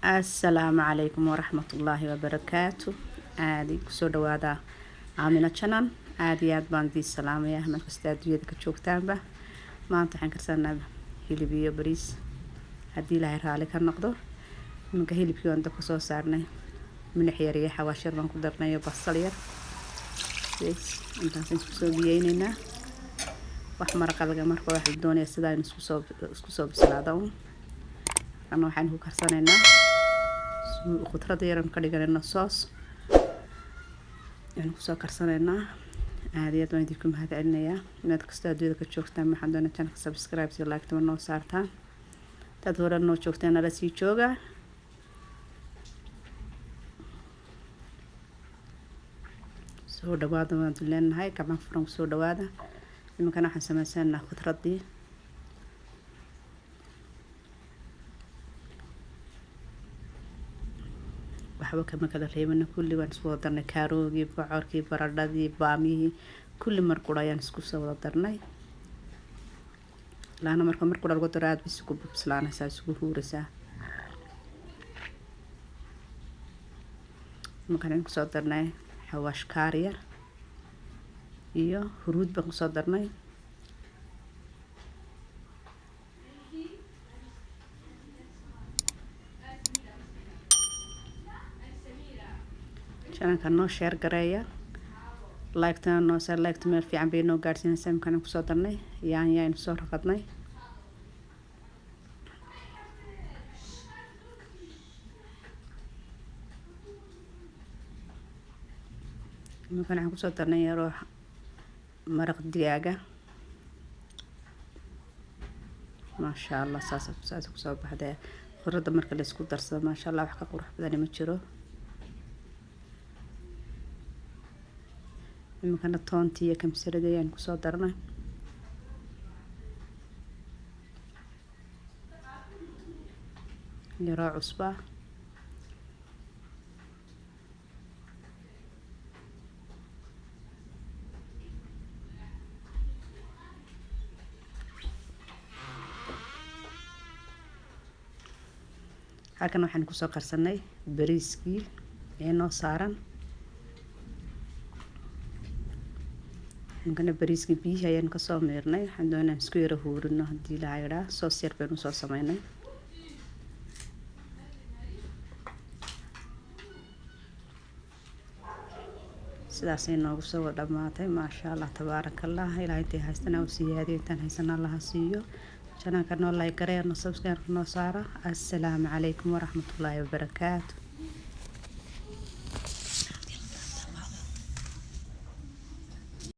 السلام عليكم ورحمة الله وبركاته. عادي كسر دوادا عاملة شنن عادي باندي السلام يا أحمد كستاد بيدك تشوفتان به ما أنت حين كرسنا هيلي بيو بريس هدي لها رالك النقدو من كهيلي بيو عندك وصو صارنا من حيري حواشر من قدرنا يبصلير بس أنت سنسو بييننا وأحمر قلقة مركو واحد الدنيا سدا نسكو بسلادهم أنا وحين هو كرسنا خضرة يرن كديجنا صوص يعني كسر كرسنا عادي ما يديكم هذا عنا يا ناد كستاد يدك تشوفتان ما حدنا كان سبسكرايب سي لايك تمنو صارتان تدور إنه تشوفتان على سي شوجا سو دوادا ما تلين هاي كمان فرن سو دوادا لما كنا حسنا سنة خضرة دي waxba kama kala reebana kulli waan isku wada darnay kaaroogi bocorkii baradhadii baamiyii kulli mar qura ayaan isku soo wada darnay laana mar qura lagu daro aad bis ku bislaanaysaa isku huuraysaa markaan ku soo darnay xawaash kaariya iyo huruud baan ku soo darnay channelka noo share gareeya like tan noo sar like meel fiican bay noo gaarsiinaysaa markaan ku soo darnay yaan soo raqadnay markaan ku soo darnay yaroo maraq digaaga ما شاء الله ساس كسب هذا خرده marka la isku darsado ما شاء الله wax ka qurux badan ma jiro imkana toontiya kamsarada ayaan ku soo darnay yara cusba halkan waxaan ku soo qarsanay bariiskii ee noo saaran imkana bariiskii biyo ayaan ka soo meernay waxaan doonaa isku yara huurino hadii la yiraahdo soo sir baan u soo sameynay sidaas ay noogu soo dhamaatay ma sha Allah tabarakallah ilaahay intee haystana u siyaadiyo intaan haysana Allah siiyo channelka noo like gareeyo subscribe noo saara. Assalamu alaykum wa rahmatullahi wa barakatuh.